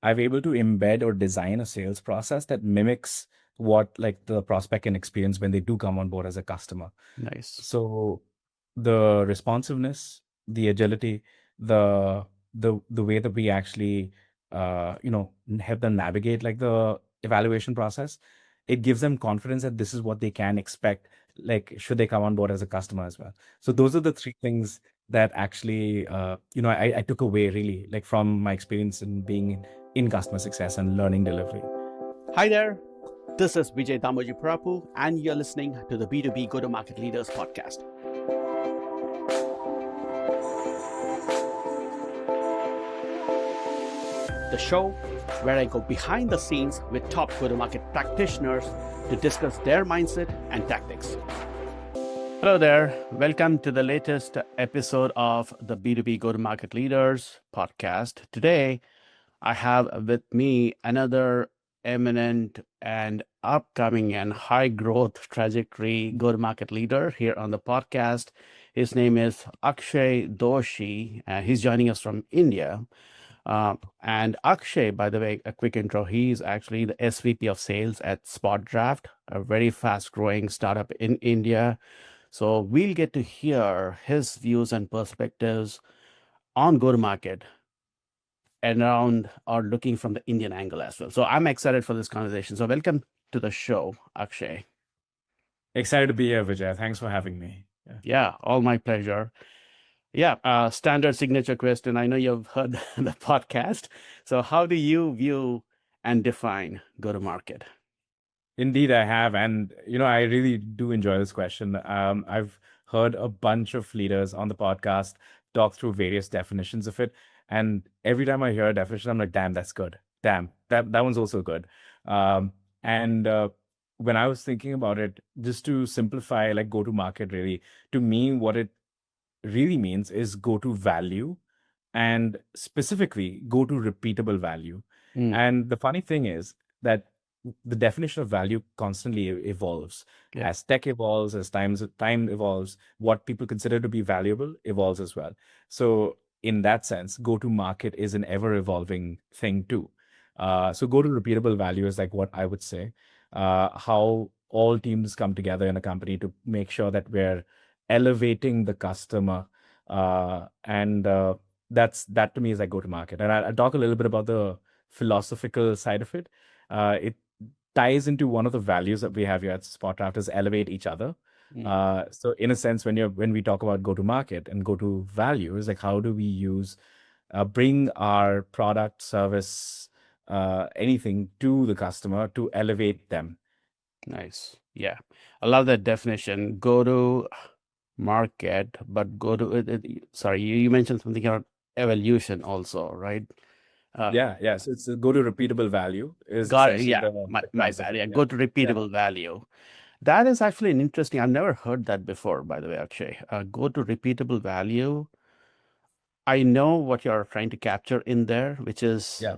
I'm able to embed or design a sales process that mimics what like the prospect can experience when they do come on board as a customer. Nice. So the responsiveness, the agility, the the way that we actually help them navigate like the evaluation process, it gives them confidence that this is what they can expect, like should they come on board as a customer as well. So those are the three things that actually I took away really like from my experience in being in customer success and learning delivery. Hi there. This is Vijay Damojipurapu, and you're listening to the B2B Go-To-Market Leaders Podcast. The show where I go behind the scenes with top go-to-market practitioners to discuss their mindset and tactics. Hello there. Welcome to the latest episode of the B2B Go-To-Market Leaders Podcast. Today, I have with me another eminent and upcoming and high growth trajectory go-to-market leader here on the podcast. His name is Akshay Doshi. He's joining us from India. And Akshay, by the way, a quick intro, he's actually the SVP of Sales at SpotDraft, a very fast growing startup in India. So we'll get to hear his views and perspectives on go-to-market and around or looking from the Indian angle as well. So I'm excited for this conversation. So welcome to the show, Akshay. Excited to be here, Vijay. Thanks for having me. Yeah, all my pleasure. Yeah, standard signature question. I know you've heard the podcast. So how do you view and define go-to-market? Indeed, I have. And, I really do enjoy this question. I've heard a bunch of leaders on the podcast talk through various definitions of it. And every time I hear a definition, I'm like, damn, that's good. Damn, that one's also good. And when I was thinking about it, just to simplify, like go to market, really, to me, what it really means is go to value and specifically go to repeatable value. And the funny thing is that the definition of value constantly evolves. Yeah. As tech evolves, as time evolves, what people consider to be valuable evolves as well. So in that sense, go to market is an ever evolving thing too. So go to repeatable value is like what I would say, how all teams come together in a company to make sure that we're elevating the customer, and that to me is like go to market. And I'll talk a little bit about the philosophical side of it. It ties into one of the values that we have here at SpotDraft is elevate each other. So in a sense, when we talk about go to market and go to value, is like how do we bring our product, service, anything to the customer to elevate them. Nice. Yeah, I love that definition. Go to market, but go to sorry, you mentioned something about evolution also, right? Yeah. So it's a go to repeatable value is Got it. essentially Yeah, the my concept. bad. Yeah, go to repeatable value. That is actually an interesting. I've never heard that before, by the way, Akshay. Go to repeatable value. I know what you're trying to capture in there, which is Yeah.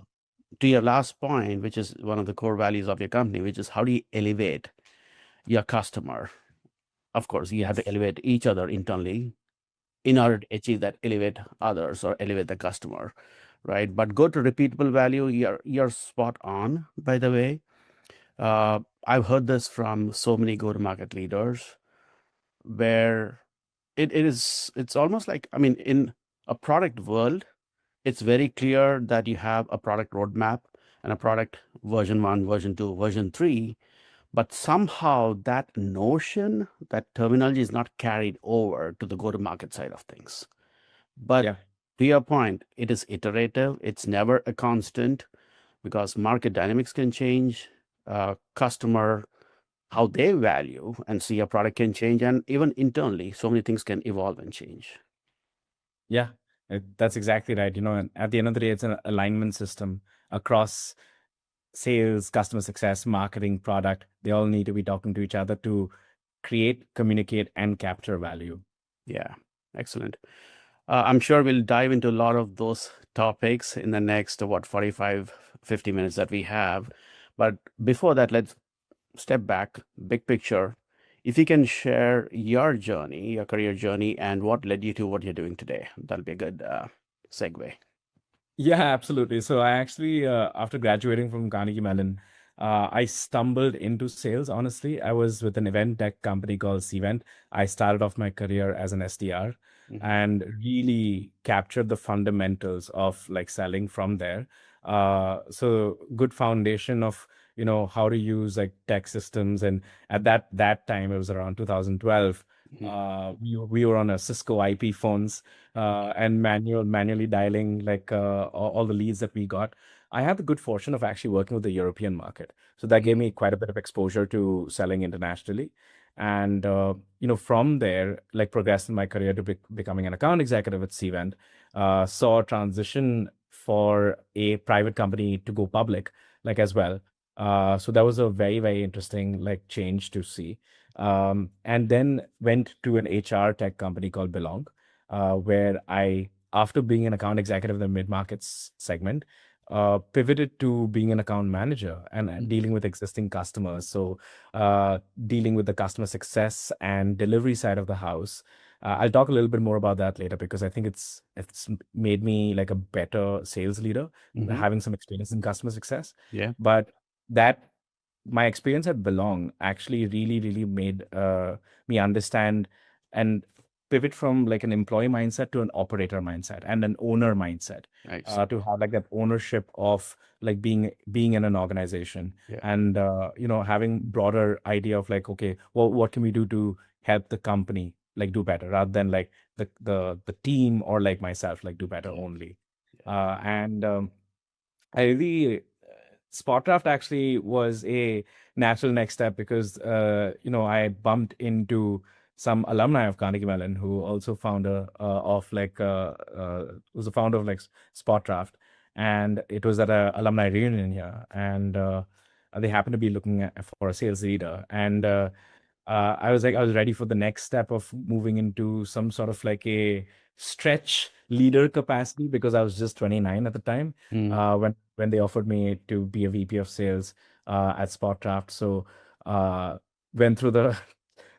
to your last point, which is one of the core values of your company, which is how do you elevate your customer? Of course, you have to elevate each other internally in order to achieve that, elevate others or elevate the customer, right? But go to repeatable value. You're spot on, by the way. I've heard this from so many go-to-market leaders where it's almost like, I mean, in a product world, it's very clear that you have a product roadmap and a product version 1, version 2, version 3, but somehow that notion, that terminology is not carried over to the go-to-market side of things. But Yeah. to your point, it is iterative. It's never a constant because market dynamics can change, customer, how they value and see a product can change, and even internally, so many things can evolve and change. Yeah, that's exactly right. And at the end of the day, it's an alignment system across sales, customer success, marketing, product. They all need to be talking to each other to create, communicate, and capture value. Yeah, excellent. I'm sure we'll dive into a lot of those topics in the next, 45, 50 minutes that we have. But before that, let's step back, big picture. If you can share your journey, your career journey, and what led you to what you're doing today, that'll be a good segue. Yeah, absolutely. So I actually, after graduating from Carnegie Mellon, I stumbled into sales. Honestly, I was with an event tech company called Cvent. I started off my career as an SDR Hmm. and really captured the fundamentals of like selling from there. So good foundation of how to use like tech systems. And at that time, it was around 2012. Hmm. We were on a Cisco IP phones and manually dialing like all the leads that we got. I had the good fortune of actually working with the European market, so that gave me quite a bit of exposure to selling internationally. And from there, like progressed in my career to becoming an account executive at Cvent. Saw a transition for a private company to go public, like as well. So that was a very, very interesting like change to see. And then went to an HR tech company called Belong, where I, after being an account executive in the mid markets segment, pivoted to being an account manager and dealing with existing customers. So, dealing with the customer success and delivery side of the house. I'll talk a little bit more about that later because I think it's made me like a better sales leader, Hmm. having some experience in customer success. Yeah. But that my experience at Belong actually really, really made me understand and pivot from like an employee mindset to an operator mindset and an owner mindset, Nice. to have like that ownership of like being in an organization Yeah. and having broader idea of like, okay, well, what can we do to help the company like do better rather than like the team or like myself like do better Yeah. only. Yeah. And I really SpotDraft actually was a natural next step because I bumped into some alumni of Carnegie Mellon who also founder of like was a founder of like SpotDraft, and it was at a alumni reunion here, and they happened to be looking for a sales leader, and I was ready for the next step of moving into some sort of like a stretch leader capacity because I was just 29 at the time Mm. when they offered me to be a VP of sales at SpotDraft. So uh, went through the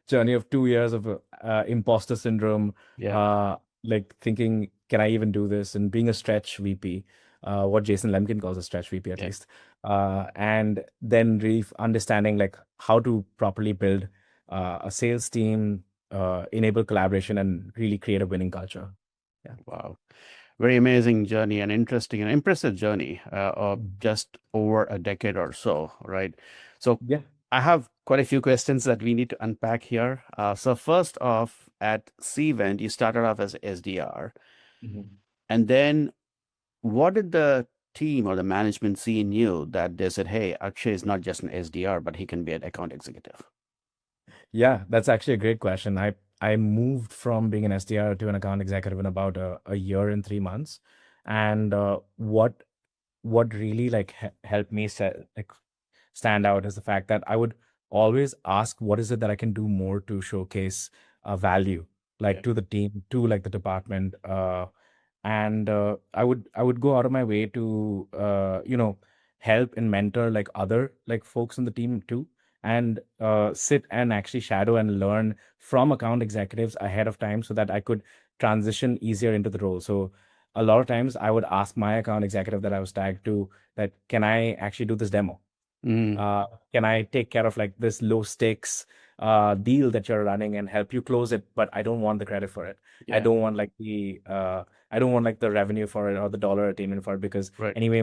journey of 2 years of imposter syndrome, Yeah. uh, like thinking, can I even do this? And being a stretch VP, what Jason Lemkin calls a stretch VP at Yeah. least, and then really understanding like how to properly build a sales team, enable collaboration, and really create a winning culture. Yeah. Wow. Very amazing journey and interesting and impressive journey of Mhm. just over a decade or so, right? So Yeah. I have quite a few questions that we need to unpack here. So first off, at Cvent, you started off as SDR, Mhm. and then what did the team or the management see in you that they said, "Hey, Akshay is not just an SDR, but he can be an account executive." Yeah, that's actually a great question. I moved from being an SDR to an account executive in about a year and 3 months, and what really like helped me like stand out is the fact that I would always ask, what is it that I can do more to showcase value, like Yeah. to the team, to like the department, and I would go out of my way to help and mentor like other like folks on the team too, and sit and actually shadow and learn from account executives ahead of time so that I could transition easier into the role. So a lot of times I would ask my account executive that I was tagged to that, can I actually do this demo? Mm. uh, can I take care of like this low stakes deal that you're running and help you close it? But I don't want the credit for it. I Yeah. don't want like the revenue for it or the dollar attainment for it, because Right. anyway,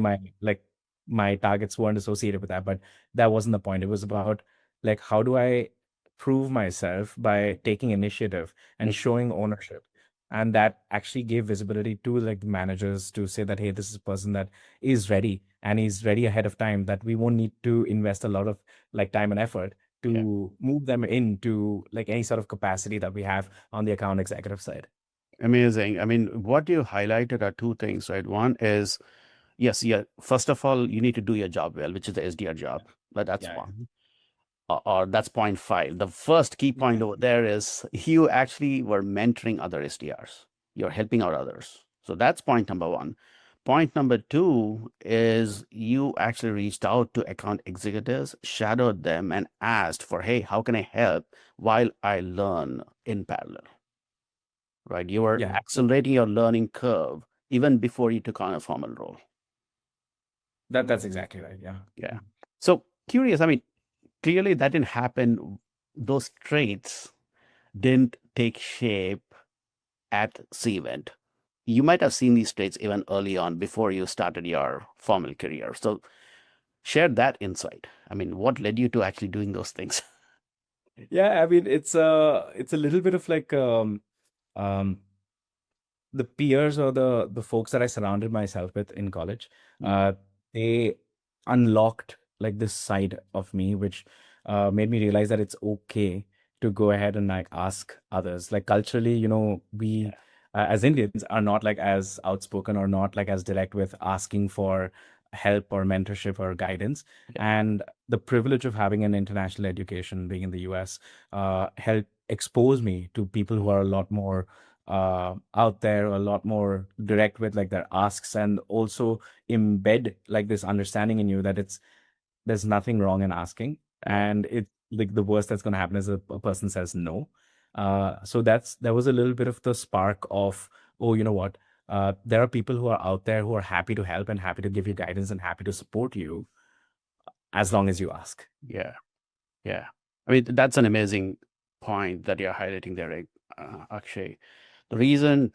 my targets weren't associated with that. But that wasn't the point. It was about like, how do I prove myself by taking initiative and Mm. showing ownership? And that actually gave visibility to like the managers to say that, hey, this is a person that is ready and he's ready ahead of time, that we won't need to invest a lot of like time and effort Yeah. to move them into like any sort of capacity that we have on the account executive side. Amazing. I mean, what you highlighted are two things, right? One is, yes, yeah, first of all, you need to do your job well, which is the SDR job. But that's Yeah. one. Or that's point five. The first key point over there is you actually were mentoring other SDRs. You're helping out others. So that's point number one. Point number two is you actually reached out to account executives, shadowed them, and asked for, hey, how can I help while I learn in parallel? Right? You were Yeah. accelerating your learning curve even before you took on a formal role. That's exactly right. Yeah. Yeah. So curious, I mean, clearly that didn't happen. Those traits didn't take shape at Cvent. You might have seen these traits even early on before you started your formal career. So share that insight. I mean, what led you to actually doing those things? Yeah, I mean, it's a little bit of like um the peers or the folks that I surrounded myself with in college, Mm, they unlocked like this side of me, which made me realize that it's okay to go ahead and like ask others. Like culturally, we yeah, as Indians are not like as outspoken or not like as direct with asking for help or mentorship or guidance. yeah, And the privilege of having an international education, being in the US, helped expose me to people who are a lot more out there, a lot more direct with like their asks, and also embed like this understanding in you that there's nothing wrong in asking, yeah, and it like the worst that's going to happen is a person says no. So there was a little bit of the spark of, oh, you know what, there are people who are out there who are happy to help and happy to give you guidance and happy to support you as long as you ask. yeah, yeah. I mean, that's an amazing point that you're highlighting there, Akshay. The reason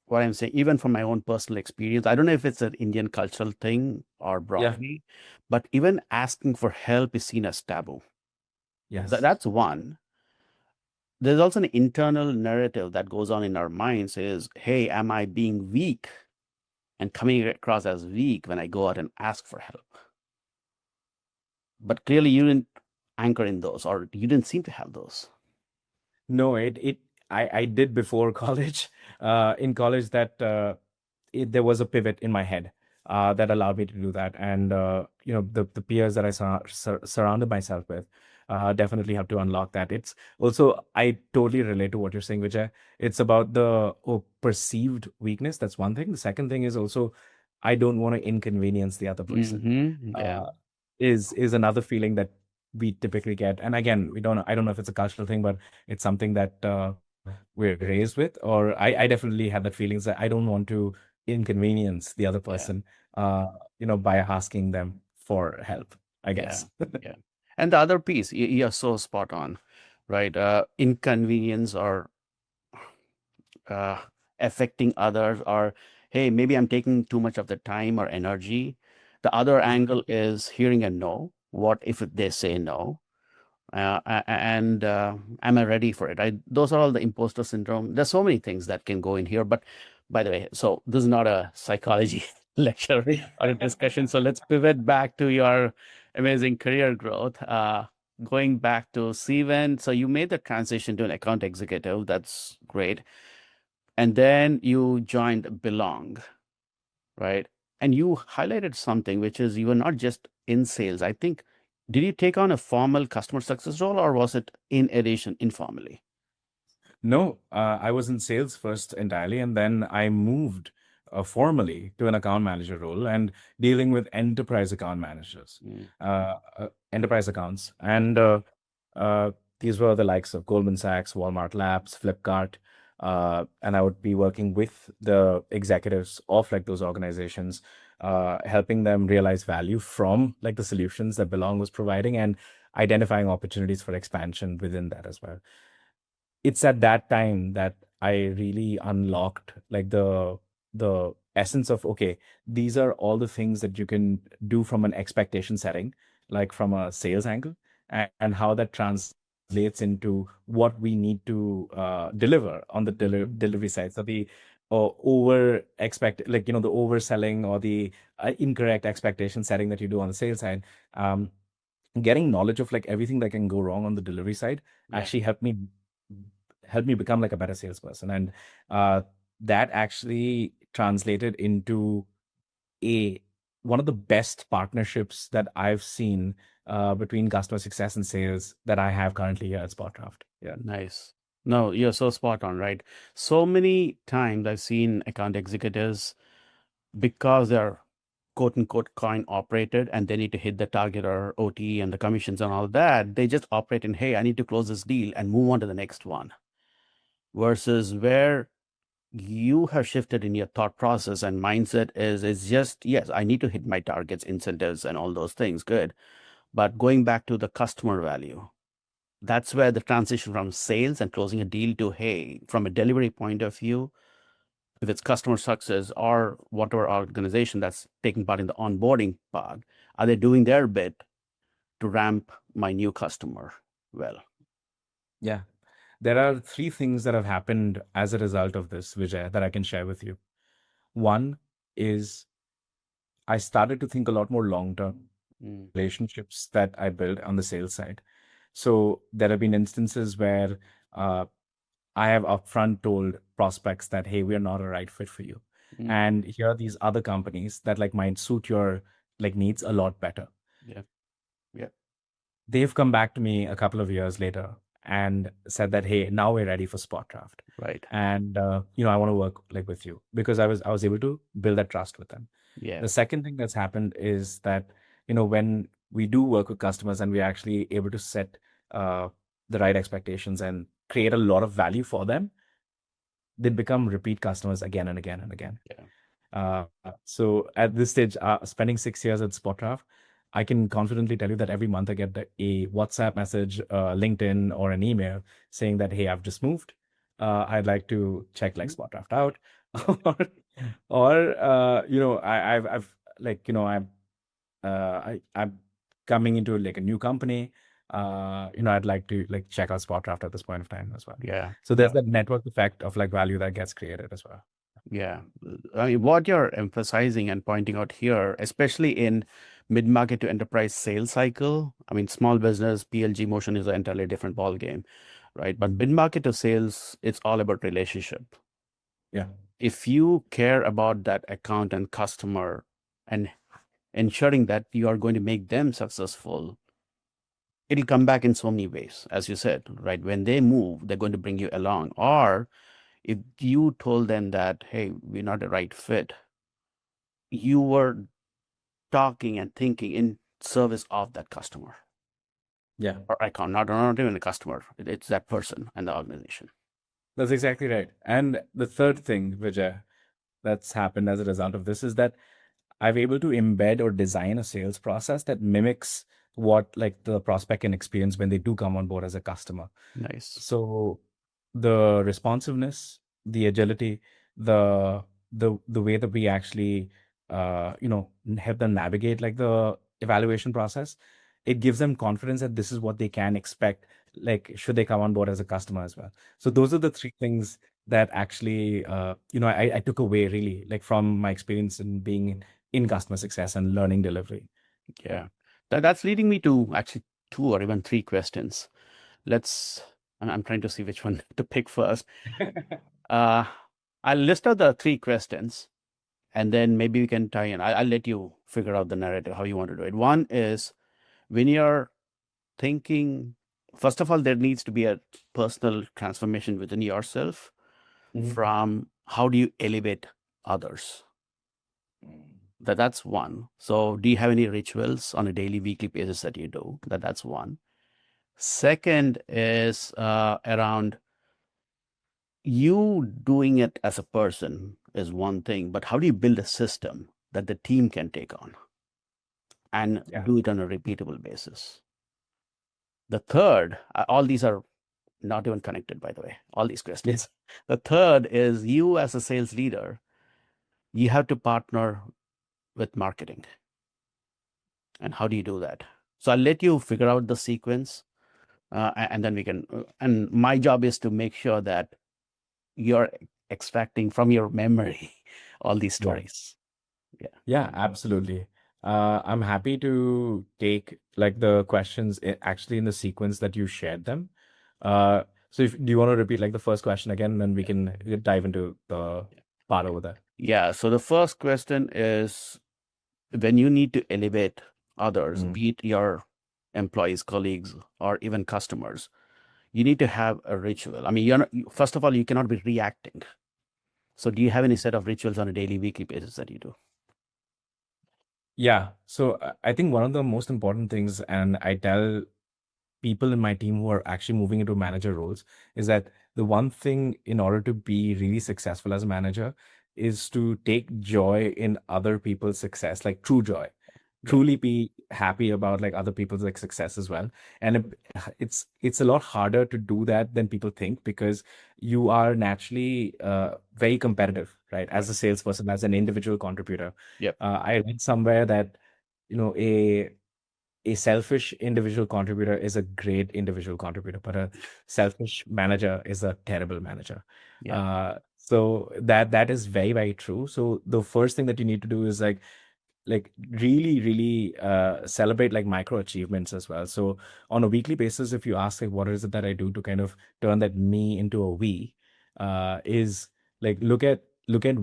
what I'm saying, even from my own personal experience, I don't know if it's an Indian cultural thing or Yeah. broadly, but even asking for help is seen as taboo. Yes. That's one. There's also an internal narrative that goes on in our minds is, hey, am I being weak and coming across as weak when I go out and ask for help? But clearly you didn't anchor in those, or you didn't seem to have those. No, I did before college. In college, there was a pivot in my head that allowed me to do that, and the peers that I surrounded myself with definitely have to unlock that. It's also I totally relate to what you're saying, Vijay. It's about the perceived weakness. That's one thing. The second thing is also I don't want to inconvenience the other person. Yeah, Uh, is another feeling that we typically get. And again, I don't know if it's a cultural thing, but it's something that we're raised with, or I definitely have that feelings that I don't want to inconvenience the other yeah, person, uh, by asking them for help, I yeah, guess. yeah. And the other piece, you're so spot on, right? Inconvenience or uh, affecting others, or hey, maybe I'm taking too much of the time or energy. The other angle is hearing a no. What if they say no? And am I ready for it? Those are all the imposter syndrome. There's so many things that can go in here. But by the way, so this is not a psychology lecture or a discussion. So let's pivot back to your amazing career growth. Going back to Cvent, so you made the transition to an account executive. That's great. And then you joined Belong, right? And you highlighted something, which is you were not just in sales. I think, did you take on a formal customer success role, or was it in addition, informally? No, I was in sales first entirely, and then I moved formally to an account manager role and dealing with enterprise account managers, Mm, enterprise accounts. And uh, these were the likes of Goldman Sachs, Walmart Labs, Flipkart. And I would be working with the executives of like those organizations, helping them realize value from like the solutions that Belong was providing and identifying opportunities for expansion within that as well. It's at that time that I really unlocked like the essence of, okay, these are all the things that you can do from an expectation setting, like from a sales angle, and how that translates into what we need to deliver on the delivery side. So the over expect like the overselling or the incorrect expectation setting that you do on the sales side, um, getting knowledge of like everything that can go wrong on the delivery side yeah, actually helped me become like a better salesperson. And uh, that actually translated into a one of the best partnerships that I've seen between customer success and sales that I have currently here at SpotDraft. Yeah. nice. No, you're so spot on, right? So many times I've seen account executives, because they're quote unquote coin operated and they need to hit the target or OT and the commissions and all that, they just operate in, hey, I need to close this deal and move on to the next one. Versus where you have shifted in your thought process and mindset is just, yes, I need to hit my targets, incentives, and all those things. Good. But going back to the customer value, that's where the transition from sales and closing a deal to, hey, from a delivery point of view, if it's customer success or whatever organization that's taking part in the onboarding part, are they doing their bit to ramp my new customer well? Yeah. There are three things that have happened as a result of this, Vijay, that I can share with you. One is I started to think a lot more long term Mm, relationships that I built on the sales side. So there have been instances where uh, I have upfront told prospects that, hey, we are not a right fit for you. mm, And here are these other companies that like might suit your like needs a lot better. yeah, yeah, They've come back to me a couple of years later and said that, hey, now we're ready for SpotDraft. right. And I want to work like with you because I was able to build that trust with them. Yeah, The second thing that's happened is that, when we do work with customers and we're actually able to set uh, the right expectations and create a lot of value for them, they become repeat customers again and again and again. yeah. So at this stage, spending 6 years at SpotDraft, I can confidently tell you that every month I get a WhatsApp message, LinkedIn, or an email saying that, hey, I've just moved. I'd like to check like Mhm. SpotDraft out, Yeah, or I've like I'm coming into like a new company. I'd like to like check out SpotDraft at this point of time as well. yeah, So there's that network effect of like value that gets created as well. yeah. I mean, what you're emphasizing and pointing out here, especially in mid-market to enterprise sales cycle, I mean, small business, PLG motion is an entirely different ball game, right? But mid-market to sales, it's all about relationship. Yeah. If you care about that account and customer and ensuring that you are going to make them successful, it'll come back in so many ways, as you said, right? When they move, they're going to bring you along. Or if you told them that, hey, we're not a right fit, you were talking and thinking in service of that customer Yeah. or account, not even the customer. It's that person and the organization. That's exactly right. And the third thing, Vijay, that's happened as a result of this is that I've able to embed or design a sales process that mimics what like the prospect can experience when they do come on board as a customer. Nice. So the responsiveness, the agility, the the way that we actually help them navigate like the evaluation process, it gives them confidence that this is what they can expect, like should they come on board as a customer as well. So those are the three things that actually I took away really like from my experience in being in customer success and learning delivery. Yeah. That's leading me to actually two or even three questions. I'm trying to see which one to pick first. Uh, I'll list out the three questions and then maybe we can tie in. I'll let you figure out the narrative, how you want to do it. One is when you're thinking, first of all, there needs to be a personal transformation within yourself Mhm. from how do you elevate others? That's one. So do you have any rituals on a daily, weekly basis that you do? That's one. Second is around you doing it as a person is one thing, but how do you build a system that the team can take on and Yeah. do it on a repeatable basis? The third, all these are not even connected, by the way, all these questions. The third is you as a sales leader, you have to partner with marketing. And how do you do that? So I'll let you figure out the sequence and then we can. And my job is to make sure that you're extracting from your memory all these Yeah. stories. Yeah. Yeah, absolutely. I'm happy to take like the questions actually in the sequence that you shared them. So do you want to repeat like the first question again, and then we can dive into the part over there? Yeah. So the first question is when you need to elevate others, Mm. be it your employees, colleagues, or even customers, you need to have a ritual. I mean, first of all, you cannot be reacting. So do you have any set of rituals on a daily, weekly basis that you do? Yeah. So I think one of the most important things, and I tell people in my team who are actually moving into manager roles, is that the one thing in order to be really successful as a manager is to take joy in other people's success, like true joy, Yeah. truly be happy about like other people's like success as well. And it's a lot harder to do that than people think, because you are naturally very competitive, right? As Right. a salesperson, as an individual contributor. Yep. I read somewhere that, you know, a selfish individual contributor is a great individual contributor, but a selfish manager is a terrible manager. Yeah. So that is very, very true. So the first thing that you need to do is like really really celebrate like micro achievements as well. So on a weekly basis, if you ask like what is it that I do to kind of turn that me into a we, is like look at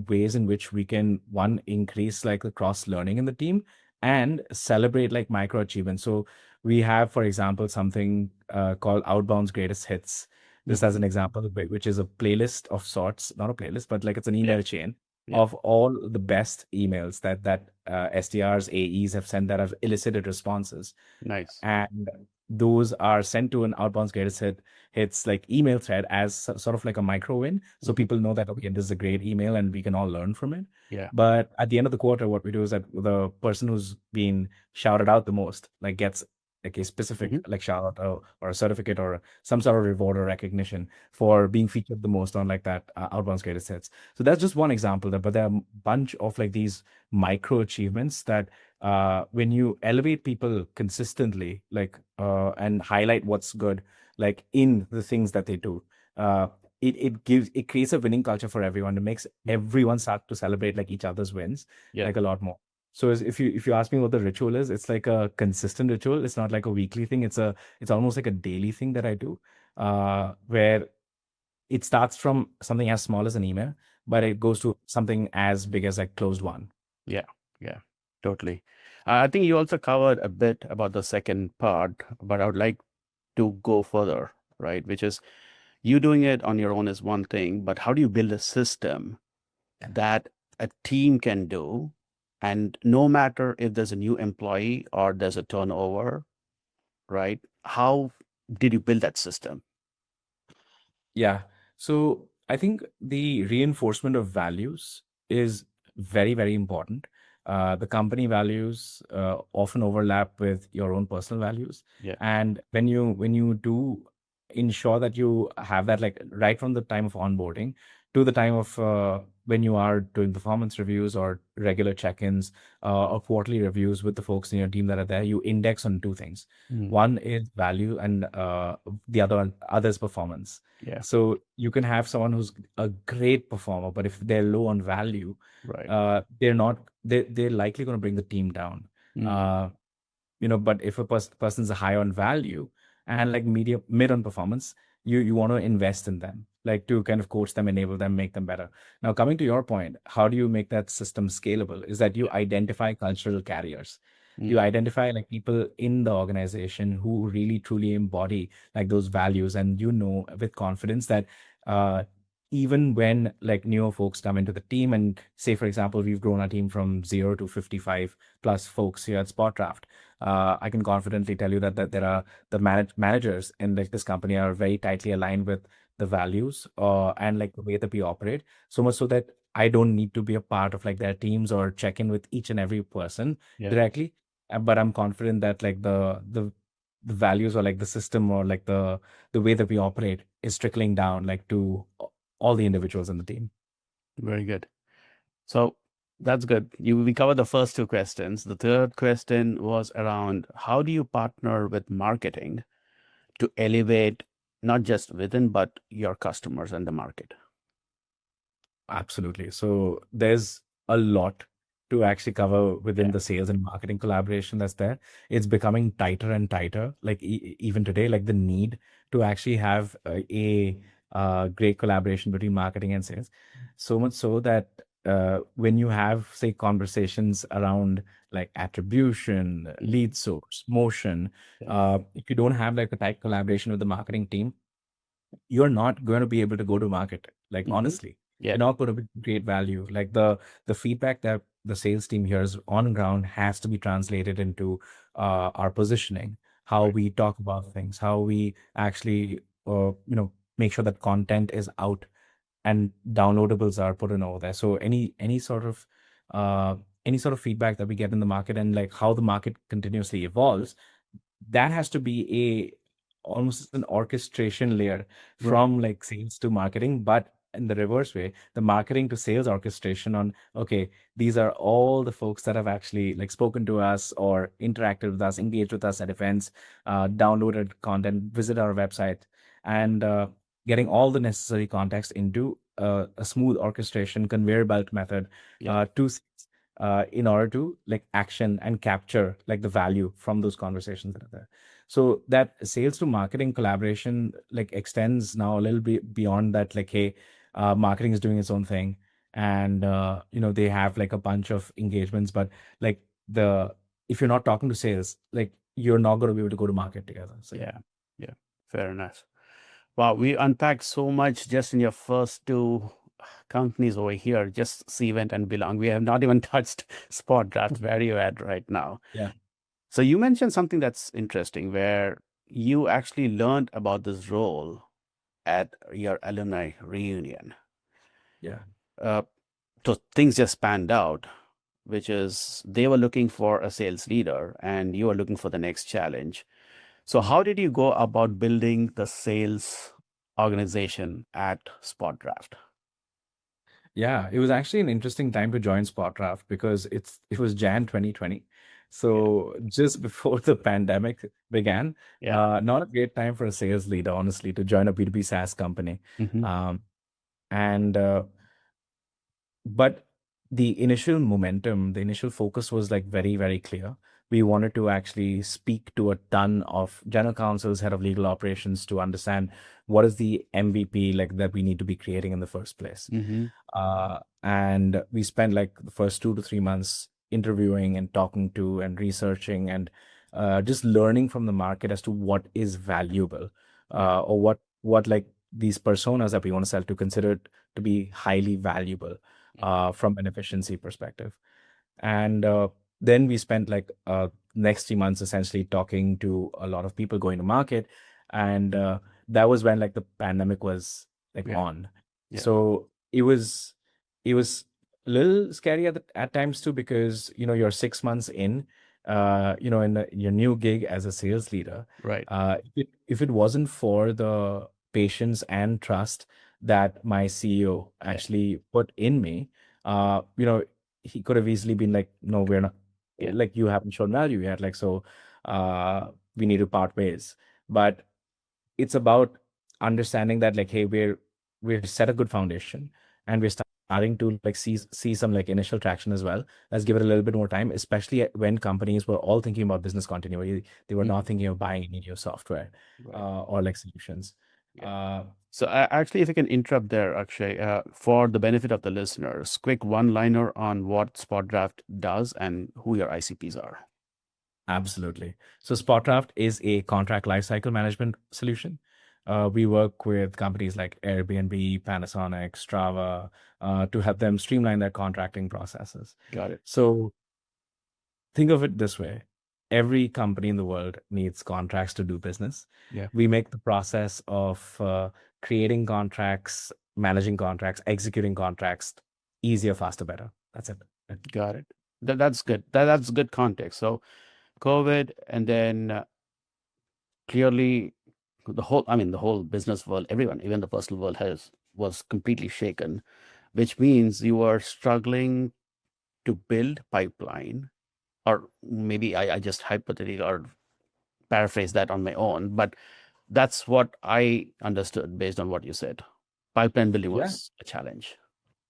ways in which we can, one, increase like the cross learning in the team and celebrate like micro achievements. So we have, for example, something called Outbound's Greatest Hits, just as Hmm. an example, which is a playlist of sorts, not a playlist, but like it's an Yeah. email chain Yeah. of all the best emails that SDRs, AEs have sent that have elicited responses, Nice. and those are sent to an Outbound's Greatest Hits like email thread as sort of like a micro win, so Hmm. people know that okay, this is a great email and we can all learn from it. Yeah. But at the end of the quarter, what we do is that the person who's been shouted out the most like gets like a specific Hmm. like shout out, or a certificate or some sort of reward or recognition for being featured the most on like that Outbound's Greatest Hits. So that's just one example there, but there are a bunch of like these micro achievements that when you elevate people consistently, like and highlight what's good, like in the things that they do, uh, it creates a winning culture for everyone. It makes everyone start to celebrate like each other's wins Yeah. like a lot more. So if you ask me what the ritual is, it's like a consistent ritual. It's not like a weekly thing. It's almost like a daily thing that I do, where it starts from something as small as an email, but it goes to something as big as like closed one. Yeah. Yeah. Totally. I think you also covered a bit about the second part, but I would like to go further, right? Which is you doing it on your own is one thing, but how do you build a system that a team can do? And no matter if there's a new employee or there's a turnover, right? How did you build that system? Yeah. So I think the reinforcement of values is very, very important. The company values often overlap with your own personal values, Yeah. and when you do ensure that you have that like right from the time of onboarding to the time of when you are doing performance reviews or regular check-ins or quarterly reviews with the folks in your team that are there, you index on two things. Mm. One is value, and the other is performance. Yeah. So you can have someone who's a great performer, but if they're low on value, Right. they're not they're likely going to bring the team down. Mm. Uh, but if a person's high on value and like medium mid on performance, you want to invest in them, like to kind of coach them, enable them, make them better. Now, coming to your point, how do you make that system scalable? Is that you Yeah. identify cultural carriers. You Mm. identify like people in the organization who really truly embody like those values, and you know with confidence that uh, even when like newer folks come into the team, and say for example we've grown our team from 0 to 55 plus folks here at SpotDraft, I can confidently tell you that there are the managers in like this company are very tightly aligned with the values and like the way that we operate, so much so that I don't need to be a part of like their teams or check in with each and every person Yeah. directly. But I'm confident that like the values or like the system or like the way that we operate is trickling down like to all the individuals in the team. Very good. So that's good. We covered the first two questions. The third question was around how do you partner with marketing to elevate not just within but your customers and the market? Absolutely. So there's a lot to actually cover within Yeah. the sales and marketing collaboration that's there. It's becoming tighter and tighter. Like even today, like the need to actually have great collaboration between marketing and sales. So much so that when you have, say, conversations around like attribution, Mm. lead source, motion, Yeah. if you don't have like a tight collaboration with the marketing team, you're not going to be able to go to market. Like Hmm. honestly, Yeah. you're not going to create value. Like the feedback that the sales team hears on ground has to be translated into our positioning, how Right. we talk about things, how we actually make sure that content is out and downloadables are put in over there. So uh, any sort of feedback that we get in the market and like how the market continuously evolves, that has to be a almost an orchestration layer Right. from like sales to marketing, but in the reverse way, the marketing to sales orchestration on, okay, these are all the folks that have actually like spoken to us or interacted with us, engaged with us at events, downloaded content, visit our website, and getting all the necessary context into a smooth orchestration conveyor belt method Yeah. to in order to like action and capture like the value from those conversations that are there. So that sales to marketing collaboration like extends now a little bit beyond that. Like, hey, marketing is doing its own thing, and they have like a bunch of engagements, but like the if you're not talking to sales, like you're not going to be able to go to market together. So Yeah. Yeah. Fair enough. Wow, we unpacked so much just in your first two companies over here, just Cvent and Belong. We have not even touched SpotDraft, where you're at right now. yeah, So you mentioned something that's interesting where you actually learned about this role at your alumni reunion. yeah. Uh, so things just panned out, which is they were looking for a sales leader and you were looking for the next challenge. So how did you go about building the sales organization at SpotDraft? Yeah, it was actually an interesting time to join SpotDraft because it was Jan 2020. Yeah. So just before the pandemic began, Yeah. not a great time for a sales leader, honestly, to join a B2B SaaS company. Hmm. Um, and but the initial momentum, the initial focus was like very, very clear. We wanted to actually speak to a ton of general counsels, head of legal operations to understand what is the MVP like that we need to be creating in the first place. Hmm. And we spent like the first 2 to 3 months interviewing and talking to and researching and just learning from the market as to what is valuable, Yeah. or what like these personas that we want to sell to consider it to be highly valuable Yeah. from an efficiency perspective. And then we spent like next 3 months essentially talking to a lot of people going to market, and that was when like the pandemic was like Yeah. on. Yeah. So it was a little scary at times too, because you're 6 months in, your new gig as a sales leader. Right. If it wasn't for the patience and trust that my CEO Yeah. actually put in me, uh, you know, he could have easily been like, no, we're not, Yeah. like, you haven't shown value yet. Like, so we need to part ways. But it's about understanding that, like, hey, we're set a good foundation, and we're starting to like see some like initial traction as well. Let's give it a little bit more time, especially when companies were all thinking about business continuity. They were not Mhm. thinking of buying any new software Right. or like solutions. Yeah. Uh, So actually, if I can interrupt there, Akshay, for the benefit of the listeners, quick one-liner on what SpotDraft does and who your ICPs are. Absolutely. So SpotDraft is a contract lifecycle management solution. We work with companies like Airbnb, Panasonic, Strava, to help them streamline their contracting processes. Got it. So think of it this way. Every company in the world needs contracts to do business. Yeah. We make the process of creating contracts, managing contracts, executing contracts easier, faster, better. That's it. Got it. That's good. That's good context. So COVID, and then clearly the whole business world, everyone, even the personal world was completely shaken, which means you are struggling to build pipeline, or maybe I just hypothetically or paraphrase that on my own, but that's what I understood based on what you said. Pipeline building Yeah. was a challenge.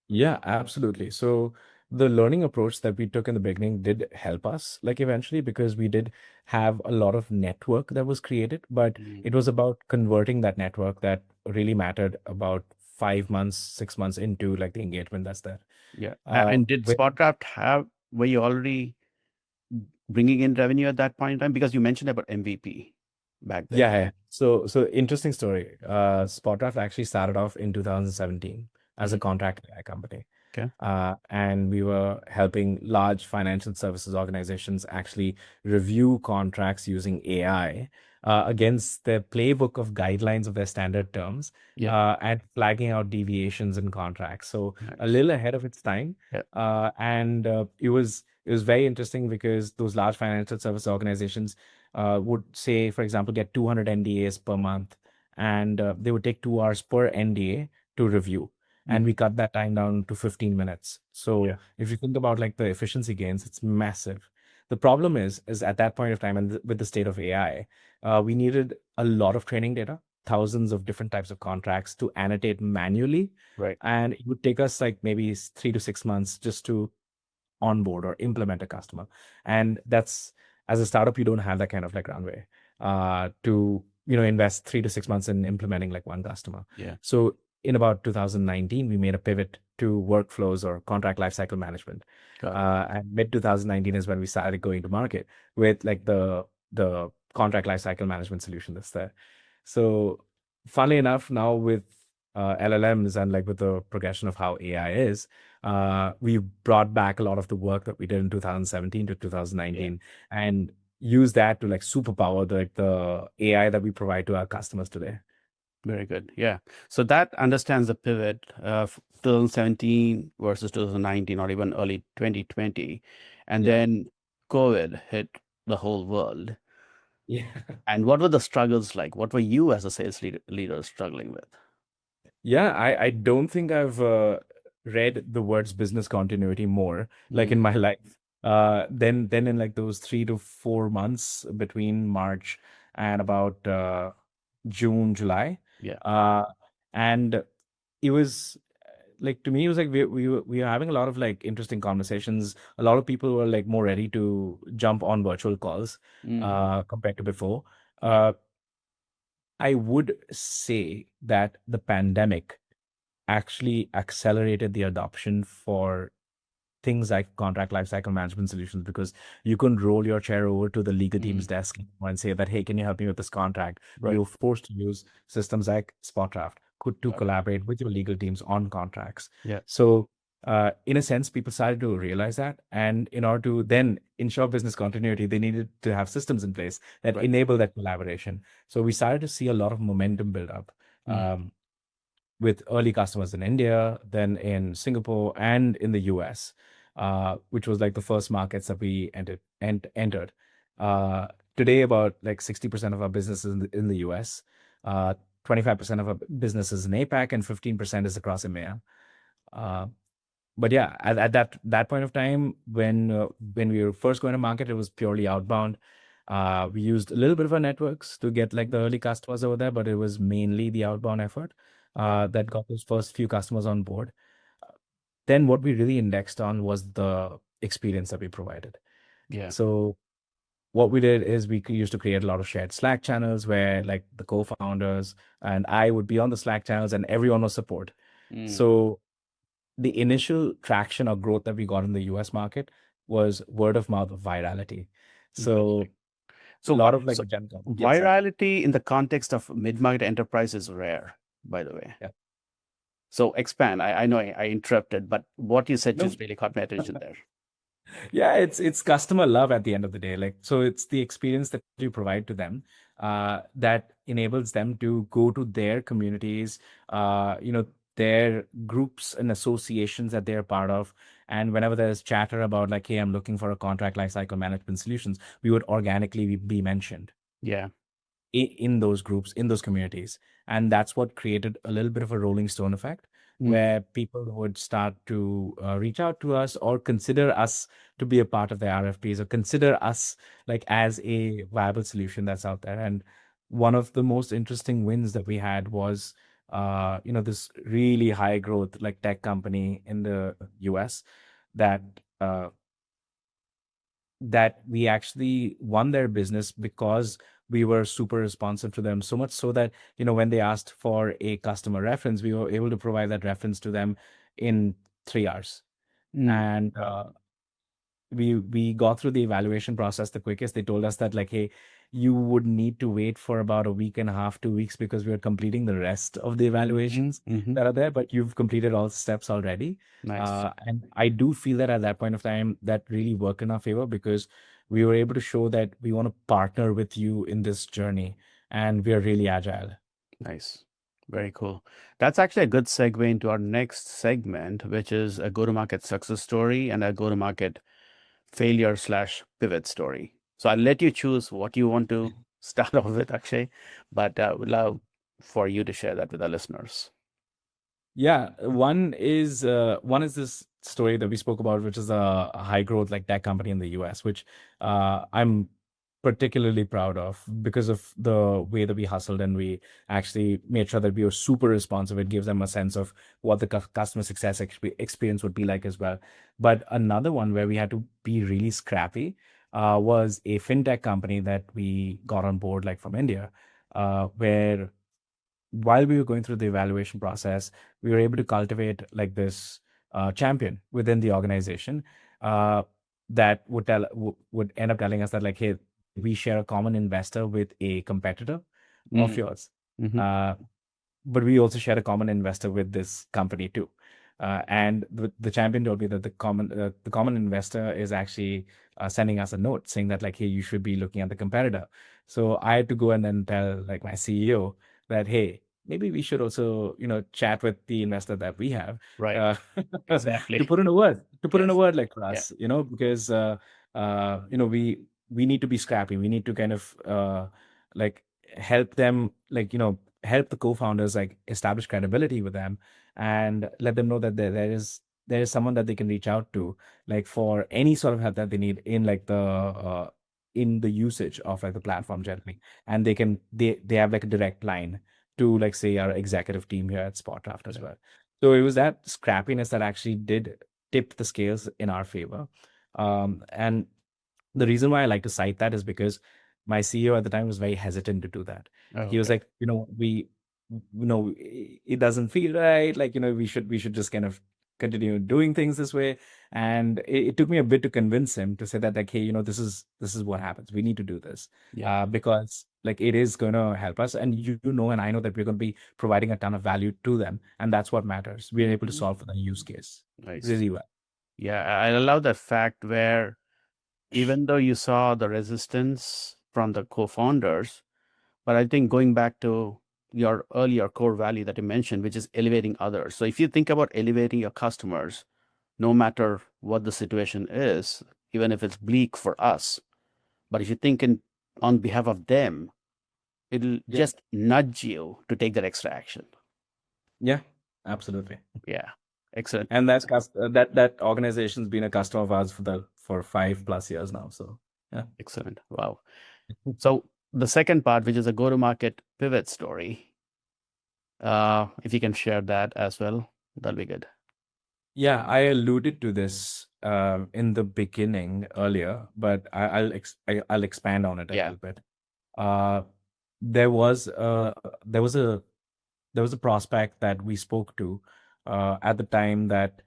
Yeah, absolutely. So the learning approach that we took in the beginning did help us, like eventually, because we did have a lot of network that was created, but Mm. it was about converting that network that really mattered about 5 months, 6 months into like the engagement that's there. Yeah. Uh, And did when, SpotDraft were you already bringing in revenue at that point in time? Because you mentioned about MVP back then. yeah, yeah. So interesting story. SpotDraft actually started off in 2017 as a Mhm. contract AI company. Okay. And we were helping large financial services organizations actually review contracts using AI against the playbook of guidelines of their standard terms Yeah. and flagging out deviations in contracts. So a Nice. little ahead of its time. Yeah. And it was very interesting because those large financial service organizations would say, for example, get 200 NDAs per month, and they would take 2 hours per NDA to review, and we Mhm. cut that time down to 15 minutes. So Yeah. if you think about like the efficiency gains, it's massive. The problem is at that point of time, and with the state of AI, we needed a lot of training data, thousands of different types of contracts to annotate manually, Right. and it would take us like maybe 3 to 6 months just to onboard or implement a customer. And that's, as a startup, you don't have that kind of like runway to invest 3 to 6 months in implementing like one customer. Yeah. So in about 2019, we made a pivot to workflows or contract lifecycle management. Got it. And mid 2019 is when we started going to market with like the contract lifecycle management solution that's there. So funnily enough, now with LLMs and like with the progression of how AI is, we brought back a lot of the work that we did in 2017 to Yeah. 2019 and use that to like superpower the AI that we provide to our customers today. Very good. Yeah. So that understands the pivot of 2017 versus 2019 or even early 2020. And Yeah. then COVID hit the whole world. Yeah. And what were the struggles like? What were you as a sales leader struggling with? Yeah, I don't think I've read the words business continuity more like Mm. in my life. Then in like those 3 to 4 months between March and about June, July. Yeah. Uh, and it was like, to me, it was like we were having a lot of like interesting conversations. A lot of people were like more ready to jump on virtual calls Mm. compared to before. Yeah. Uh, I would say that the pandemic actually accelerated the adoption for things like contract lifecycle management solutions, because you couldn't roll your chair over to the legal Mm. team's desk and say that, hey, can you help me with this contract? We Right. were forced to use systems like SpotDraft to Got it. collaborate with your legal teams on contracts. Yeah. So, in a sense, people started to realize that. And in order to then ensure business continuity, they needed to have systems in place that Right. enable that collaboration. So, we started to see a lot of momentum build up. Mm. With early customers in India, then in Singapore and in the US, which was like the first markets that we entered. Uh, Today, about like 60% of our business is in the US, 25% of our business is in APAC, and 15% is across EMEA. Uh, but yeah, at that point of time, when we were first going to market, it was purely outbound. We used a little bit of our networks to get like the early customers over there, but it was mainly the outbound effort Right. that got those first few customers on board. Then what we really indexed on was the experience that we provided. Yeah. So what we did is we used to create a lot of shared Slack channels where like the co-founders and I would be on the Slack channels and everyone was support. Mm. So the initial traction or growth that we got in the US market was word of mouth of virality. So Interesting. a So, lot of like so the gen. Yes, sir. virality in the context of mid-market enterprise is rare, by the way. Yeah. So expand. I know I interrupted, but what you said No. just really caught my attention there. Yeah, it's customer love at the end of the day. Like, so it's the experience that you provide to them that enables them to go to their communities, their groups and associations that they're part of. And whenever there's chatter about like, hey, I'm looking for a contract lifecycle management solutions, we would organically be mentioned Yeah. in those groups, in those communities. And that's what created a little bit of a rolling stone effect Mm. where people would start to reach out to us or consider us to be a part of their RFPs or consider us like as a viable solution that's out there. And one of the most interesting wins that we had was, this really high growth like tech company in the US that uh, that we actually won their business because we were super responsive to them, so much so that when they asked for a customer reference, we were able to provide that reference to them in 3 hours. Mm. And we got through the evaluation process the quickest. They told us that like, hey, you would need to wait for about a week and a half, 2 weeks, because we are completing the rest of the evaluations that are there, but you've completed all steps already. Nice. And I do feel that at that point of time, that really worked in our favor, because we were able to show that we want to partner with you in this journey, and we are really agile. Nice. Very cool. That's actually a good segue into our next segment, which is a go-to-market success story and a go-to-market failure slash pivot story. So I'll let you choose what you want to start off with, Akshay, but would love for you to share that with our listeners. Yeah, one is this story that we spoke about, which is a high growth like tech company in the US, which I'm particularly proud of because of the way that we hustled, and we actually made sure that we were super responsive. It gives them a sense of what the customer success experience would be like as well. But another one where we had to be really scrappy was a fintech company that we got on board like from India, where while we were going through the evaluation process, we were able to cultivate like this champion within the organization that would end up telling us that like, hey, we share a common investor with a competitor of yours, but we also share a common investor with this company too. And the champion told me that the common investor is actually sending us a note saying that like, hey, you should be looking at the competitor. So I had to go and then tell like my CEO that, hey, maybe we should also, chat with the investor that we have, Right. Exactly. to put in a word, Yes. like for Yeah. us, because we need to be scrappy. We need to kind of like help them, like, help the co-founders like establish credibility with them, and let them know that there is someone that they can reach out to, like for any sort of help that they need in like in the usage of like the platform generally. And they have like a direct line to like say our executive team here at SpotDraft as Yeah. well. So it was that scrappiness that actually did tip the scales in our favor. And the reason why I like to cite that is because my CEO at the time was very hesitant to do that. He was Okay. like, it doesn't feel right. Like, we should just kind of continue doing things this way. And it took me a bit to convince him to say that, like, hey, this is what happens. We need to do this, Yeah. because like it is going to help us. And and I know that we're going to be providing a ton of value to them. And that's what matters. We're able to solve for the use case Nice. really well. Yeah. I love that fact where even though you saw the resistance from the co-founders, but I think going back to your earlier core value that you mentioned, which is elevating others. So if you think about elevating your customers, no matter what the situation is, even if it's bleak for us, but if you think on behalf of them, it'll Yeah. just nudge you to take that extra action. Yeah, absolutely. Yeah. Excellent. And that organization's been a customer of ours for 5+ years now. So yeah. Excellent. Wow. So the second part, which is a go-to-market pivot story, if you can share that as well, that'll be good. Yeah, I alluded to this in the beginning earlier, but I'll expand on it a Yeah. little bit. Uh, there was a there was a there was a prospect that we spoke to at the time that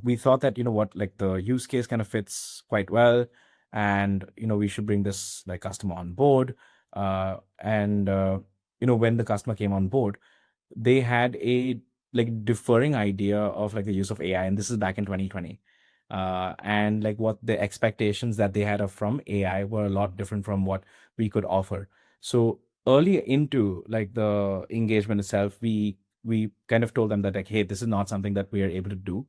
we thought that, like the use case kind of fits quite well, and we should bring this like customer on board. And when the customer came on board, they had a like differing idea of like the use of AI, and this is back in 2020. And like what the expectations that they had of from AI were a lot different from what we could offer. So early into like the engagement itself, we kind of told them that like, hey, this is not something that we are able to do.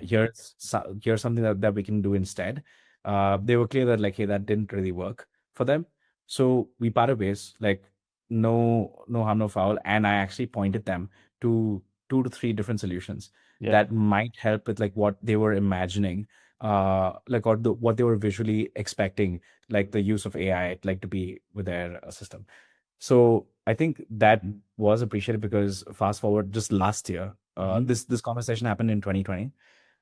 Here's something that we can do instead. They were clear that like, hey, that didn't really work for them. So we parted ways, like no harm, no foul. And I actually pointed them to 2 to 3 different solutions Yeah. that might help with like what they were imagining, like or what they were visually expecting, like the use of AI like to be with their system. So I think that was appreciated, because fast forward just last year, this conversation happened in 2020,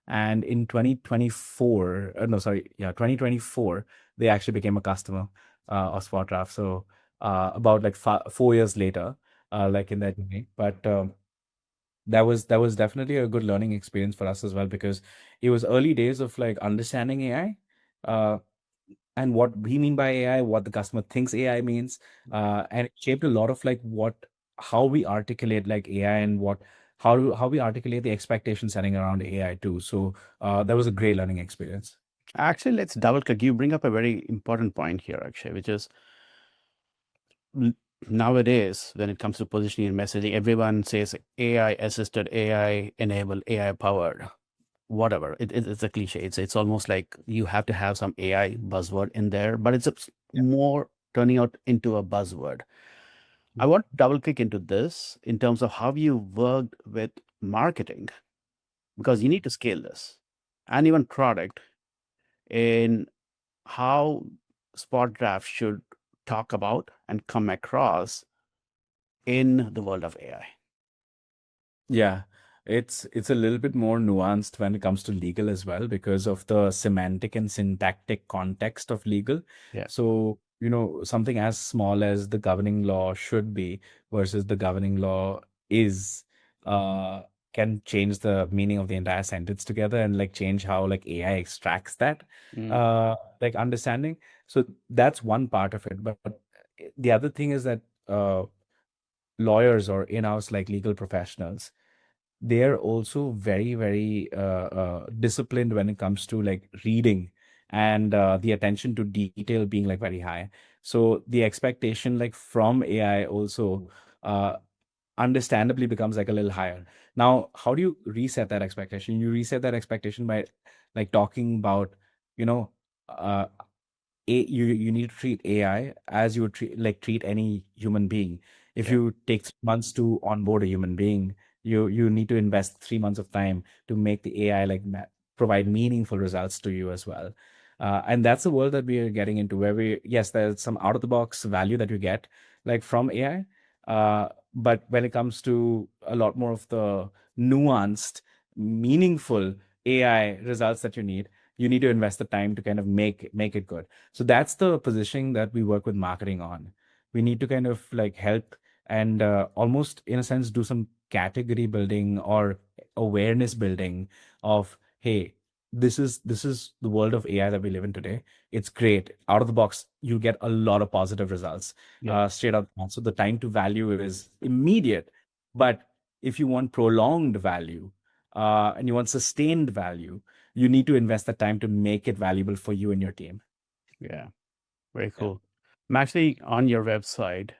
and in 2024, no, sorry, yeah, 2024, they actually became a customer of SpotDraft. So about like 4 years later, like in that journey. But That was definitely a good learning experience for us as well, because it was early days of like understanding AI, uh, and what we mean by AI, what the customer thinks AI means, and it shaped a lot of like how we articulate like AI, and how we articulate the expectation setting around AI too. So that was a great learning experience. Actually, let's double click. You bring up a very important point here, Akshay, which is n- nowadays, when it comes to positioning and messaging, everyone says AI assisted, AI enabled, AI powered, whatever. It's a cliche. It's almost like you have to have some AI buzzword in there, but Yeah. more turning out into a buzzword. I want to double click into this in terms of how you worked with marketing, because you need to scale this, and even product, in how SpotDraft should talk about and come across in the world of AI. Yeah, it's a little bit more nuanced when it comes to legal as well, because of the semantic and syntactic context of legal. Yeah. So, something as small as the governing law should be versus the governing law is, uh can change the meaning of the entire sentence together, and like change how like AI extracts that Mm. like understanding. So that's one part of it. But the other thing is that lawyers or in-house like legal professionals, they are also very, very disciplined when it comes to like reading, and the attention to detail being like very high. So the expectation like from AI also uh, understandably becomes like a little higher. Now, how do you reset that expectation? You reset that expectation by like talking about, you know, uh, you need to treat AI as you would treat any human being. If Yeah. you take 3 months to onboard a human being, you need to invest 3 months of time to make the AI like provide meaningful results to you as well. And that's the world that we are getting into, where yes, there's some out of the box value that you get like from AI. But when it comes to a lot more of the nuanced, meaningful AI results that you need to invest the time to kind of make it good. So that's the positioning that we work with marketing on. We need to kind of like help and almost in a sense do some category building or awareness building of, hey, this is the world of AI that we live in today. It's great. Out of the box, you get a lot of positive results Yeah. straight out. So the time to value is immediate. But if you want prolonged value and you want sustained value, you need to invest the time to make it valuable for you and your team. Yeah. Very Yeah. cool. I'm actually on your website,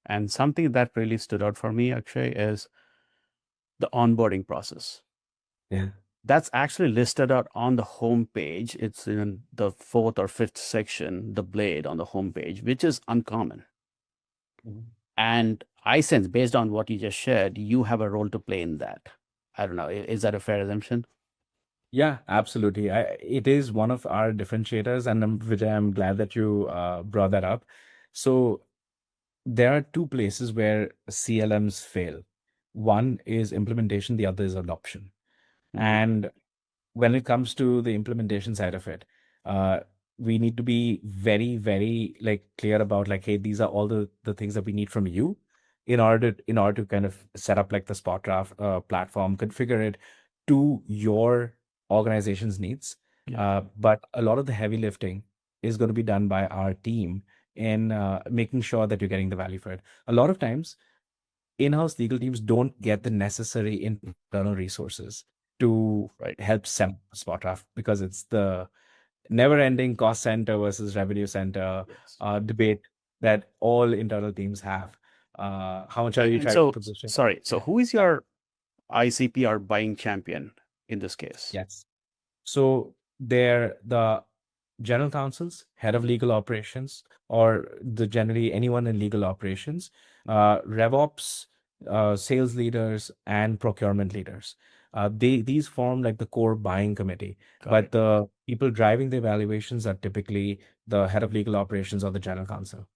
and something that really stood out for me, Akshay, is the onboarding process. Yeah. That's actually listed out on the homepage. It's in the fourth or fifth section, the blade on the homepage, which is uncommon. Mhm. And I sense, based on what you just shared, you have a role to play in that. I don't know. Is that a fair assumption? Yeah, absolutely. It is one of our differentiators, and Vijay, I'm glad that you brought that up. So there are two places where CLMs fail. One is implementation, the other is adoption. Mm. And when it comes to the implementation side of it, uh, we need to be very, very like clear about like, hey, these are all the things that we need from you in order to kind of set up like the SpotDraft platform, configure it to your organization's needs. Yeah. But a lot of the heavy lifting is going to be done by our team in making sure that you're getting the value for it. A lot of times, in-house legal teams don't get the necessary internal resources to Right. help set SpotDraft, because it's the never-ending cost center versus revenue center Yes. debate that all internal teams have. How much are you And trying to so, position? sorry. So, Yeah. who is your ICP or buying champion in this case? Yes. So they're the general counsels, head of Mhm. legal operations, or the generally anyone in legal operations, RevOps, sales leaders, and procurement leaders. These form like the core buying committee, Got but it. the people driving the evaluations are typically the head of legal operations or the general counsel.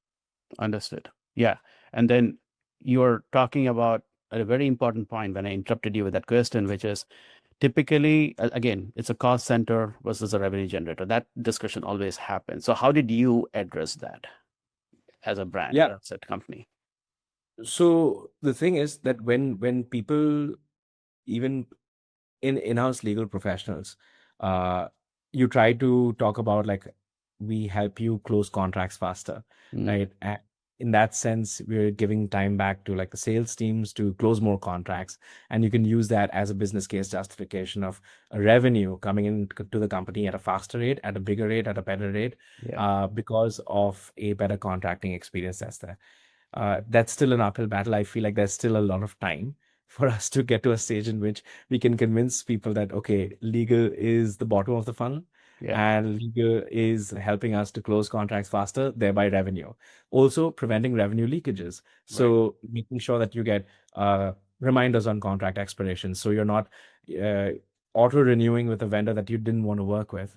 Understood. Yeah. And then you're talking about a very important point when I interrupted you with that question, which is typically, again, it's a cost center versus a revenue generator. That discussion always happens. So, how did you address that as a brand or Yeah. as a company? So the thing is that when people even in in-house legal professionals, uh, you try to talk about like we help you close contracts faster, Mm, right? And in that sense, we're giving time back to like the sales teams to close more contracts, and you can use that as a business case justification of a revenue coming in to the company at a faster rate, at a bigger rate, at a better rate, yeah. because of a better contracting experience that's there. That's still an uphill battle. I feel like there's still a lot of time for us to get to a stage in which we can convince people that, okay, legal is the bottom of the funnel Yeah. and legal is helping us to close contracts faster, thereby revenue. Also, preventing revenue leakages. Right. So, making sure that you get reminders on contract expirations. So, you're not uh, auto renewing with a vendor that you didn't want to work with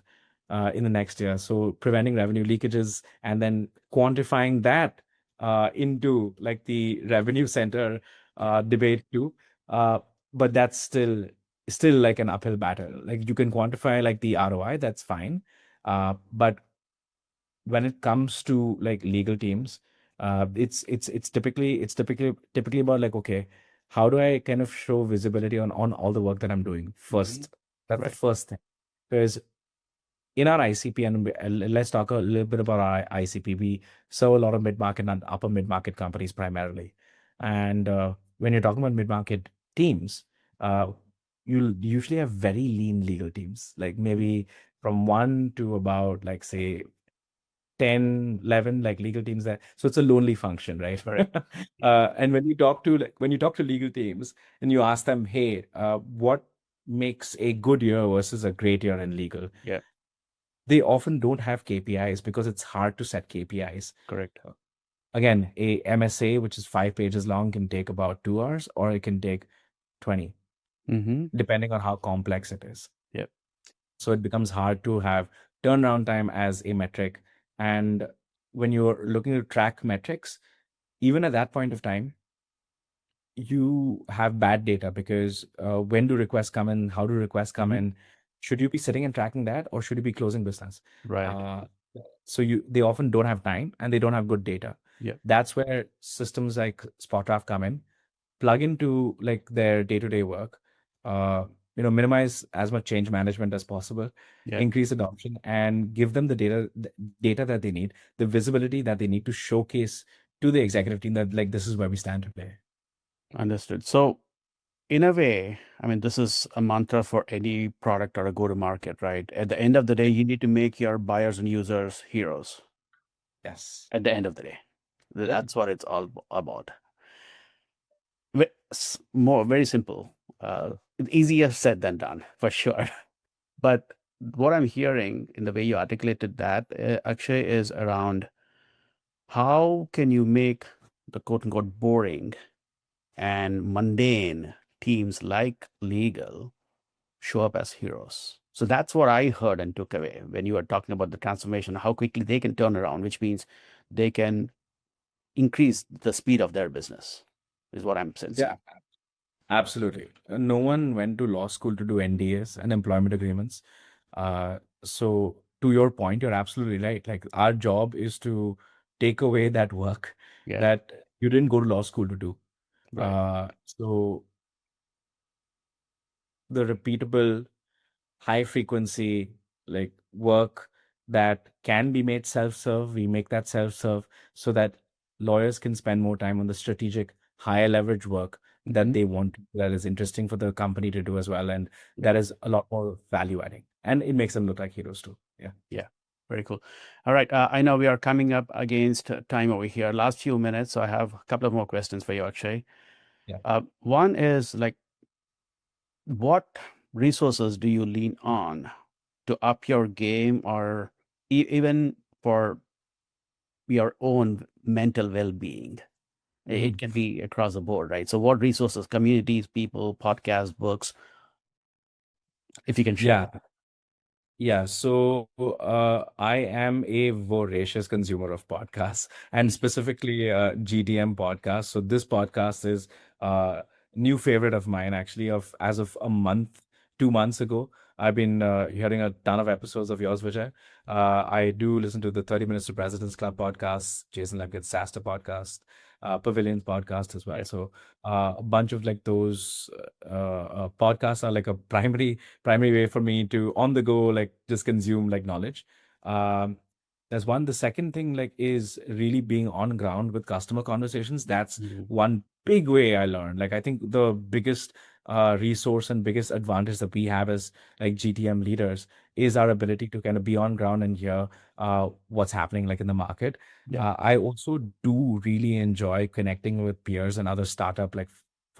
in the next year. So, preventing revenue leakages and then quantifying that into like the revenue center debate too. Uh, but that's still like an uphill battle. Like you can quantify like the ROI, that's fine. But when it comes to like legal teams, it's typically about like, okay, how do I kind of show visibility on all the work that I'm doing Hmm. first? That's the Right. first thing. Because in our ICP, and let's talk a little bit about our ICP. We serve a lot of mid-market and upper mid-market companies primarily. And when you're talking about mid-market teams, uh, you'll usually have very lean legal teams, like maybe from one to about like say 10, 11 like legal teams there. So it's a lonely function, right? Correct. And when you talk to legal teams and you ask them, hey, what makes a good year versus a great year in legal? Yeah. They often don't have KPIs because it's hard to set KPIs. Correct. Again, a MSA, which is 5 pages long, can take about 2 hours or it can take 20, Mm-hmm. depending on how complex it is. Yeah. So it becomes hard to have turnaround time as a metric. And when you're looking to track metrics, even at that point of time, you have bad data because when do requests come in? How do requests come Mm-hmm. in? Should you be sitting and tracking that, or should you be closing business? Right. Uh, so they often don't have time and they don't have good data. Yeah. That's where systems like SpotDraft come in, plug into like their day-to-day work, uh, minimize as much change management as possible, Yeah. increase adoption, and give them the data that they need, the visibility that they need to showcase to the executive team that like this is where we stand today. Understood. So, in a way, I mean, this is a mantra for any product or a go-to-market, right? At the end of the day, you need to make your buyers and users heroes. Yes. At the end of the day, Yep. that's what it's all about. More very simple. Easier said than done, for sure. But what I'm hearing in the way you articulated that, Akshay, is around how can you make the quote unquote boring and mundane teams like legal show up as heroes. So that's what I heard and took away when you were talking about the transformation, how quickly they can turn around, which means they can increase the speed of their business, is what I'm sensing. Yeah, absolutely. No one went to law school to do NDAs and employment agreements. So to your point, you're absolutely right. Like our job is to take away that work Yeah, that you didn't go to law school to do. right. So the repeatable, high frequency like work that can be made self-serve, we make that self-serve so that lawyers can spend more time on the strategic, higher leverage work that Hmm. they want, that is interesting for the company to do as well, and Yeah, that is a lot more value adding, and it makes them look like heroes too. Yeah. yeah. Very cool. All right. I know we are coming up against time over here. Last few minutes, so I have a couple of more questions for you, Akshay. Yeah. One is like, what resources do you lean on to up your game, or even for your own mental well-being? It Mhm. can be across the board, right? So what resources, communities, people, podcasts, books, if you can share Yeah. that? Yeah, so I am a voracious consumer of podcasts and Mhm. specifically GTM podcasts. So this podcast is new favorite of mine actually of as of a month, 2 months ago. I've been hearing a ton of episodes of yours, Vijay. I do listen to the 30 Minutes to President's Club podcast, Jason Lepkett's SaaSter podcast, Pavilion's podcast as well. Yeah. So a bunch of like those podcasts are like a primary way for me to on the go like just consume like knowledge. Um, There's one. The second thing like is really being on ground with customer conversations. That's Mhm. one big way I learned. Like I think the biggest resource and biggest advantage that we have as like GTM leaders is our ability to kind of be on ground and hear what's happening like in the market. Yeah. I also do really enjoy connecting with peers and other startup like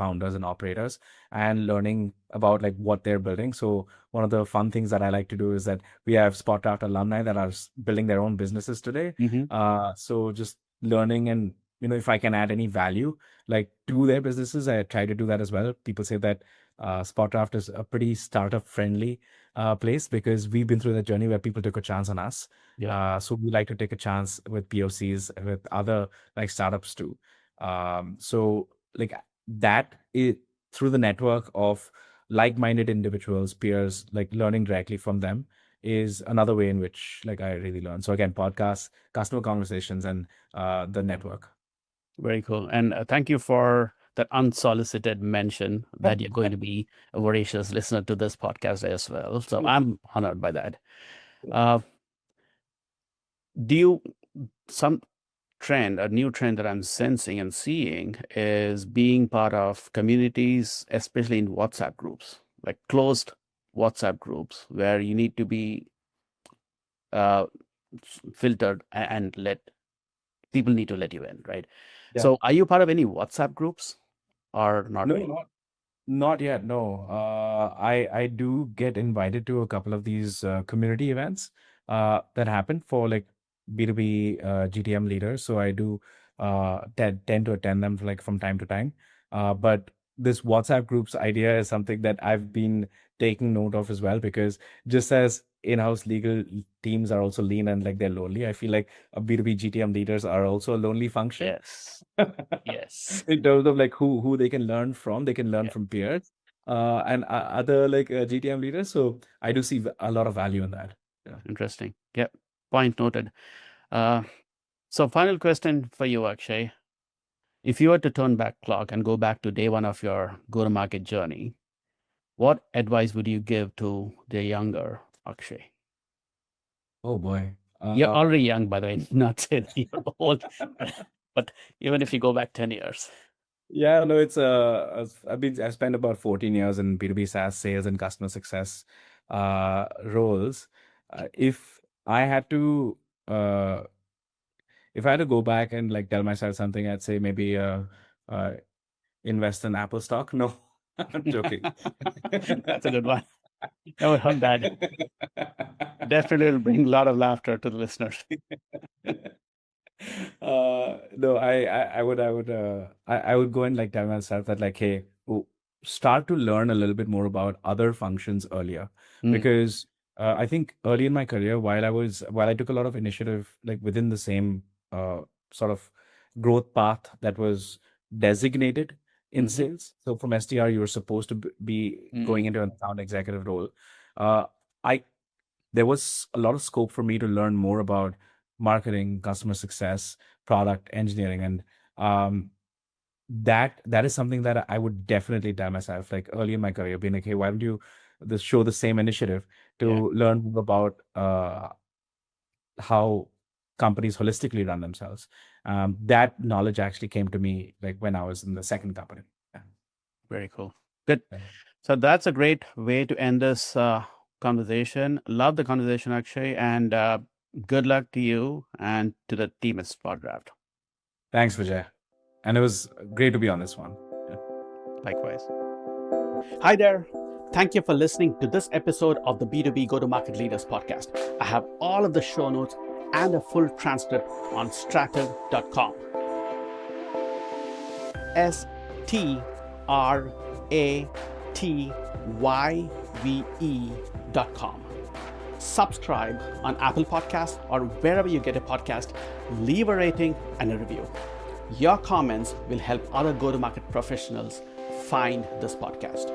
founders and operators and learning about like what they're building. So one of the fun things that I like to do is that we have SpotDraft alumni that are building their own businesses today. Mhm. So just learning and if I can add any value like to their businesses, I try to do that as well. People say that SpotDraft is a pretty startup friendly place because we've been through that journey where people took a chance on us. Yeah. So we like to take a chance with POCs with other like startups too. So like that is through the network of like-minded individuals, peers, like learning directly from them is another way in which like I really learn. So again, podcasts, customer conversations, and the network. Very cool. And thank you for that unsolicited mention that you're going to be a voracious listener to this podcast as well. So I'm honored by that. Uh, do you, some trend, a new trend that I'm sensing and seeing is being part of communities, especially in WhatsApp groups, like closed WhatsApp groups where you need to be uh, filtered and let people need to let you in, right? Yeah. So are you part of any WhatsApp groups or not No, really? not yet. No. I do get invited to a couple of these community events that happen for like B2B GTM leaders. So I do tend to attend them like from time to time. But this WhatsApp groups idea is something that I've been taking note of as well because just as in-house legal teams are also lean and like they're lonely, I feel like B2B GTM leaders are also a lonely function. Yes. Yes. In terms of like who they can learn from. They can learn Yeah. from peers and other like GTM leaders. So I do see a lot of value in that. Yeah. Interesting. Yep. Point noted. So final question for you, Akshay. If you were to turn back clock and go back to day one of your go-to-market journey, what advice would you give to the younger Akshay? Oh boy. You're already young, by the way, not say that you're old, but even if you go back 10 years. Yeah, no, it's I spent about 14 years in B2B SaaS sales and customer success roles. If I had to uh if I had to go back and like tell myself something, I'd say maybe uh invest in Apple stock. No, I'm joking. That's a good one. Never heard that. Definitely will bring a lot of laughter to the listeners. No, I would go and like tell myself that like, hey, start to learn a little bit more about other functions earlier Mm. because I think early in my career, while I took a lot of initiative like within the same sort of growth path that was designated in Mhm. sales. So from SDR, you were supposed to be going into an account executive role. Uh, I There was a lot of scope for me to learn more about marketing, customer success, product engineering, and that is something that I would definitely tell myself like early in my career, being like, hey, why don't you show the same initiative to Yeah. learn more about how companies holistically run themselves. That knowledge actually came to me like when I was in the second company. Yeah. Very cool. Good. Yeah. So that's a great way to end this conversation. Love the conversation, Akshay, and good luck to you and to the team at SpotDraft. Thanks, Vijay. And it was great to be on this one. Yeah. Likewise. Hi there. Thank you for listening to this episode of the B2B Go-To-Market Leaders Podcast. I have all of the show notes and a full transcript on strative.com. STRATYVE.com. Subscribe on Apple Podcasts or wherever you get a podcast. Leave a rating and a review. Your comments will help other go-to-market professionals find this podcast.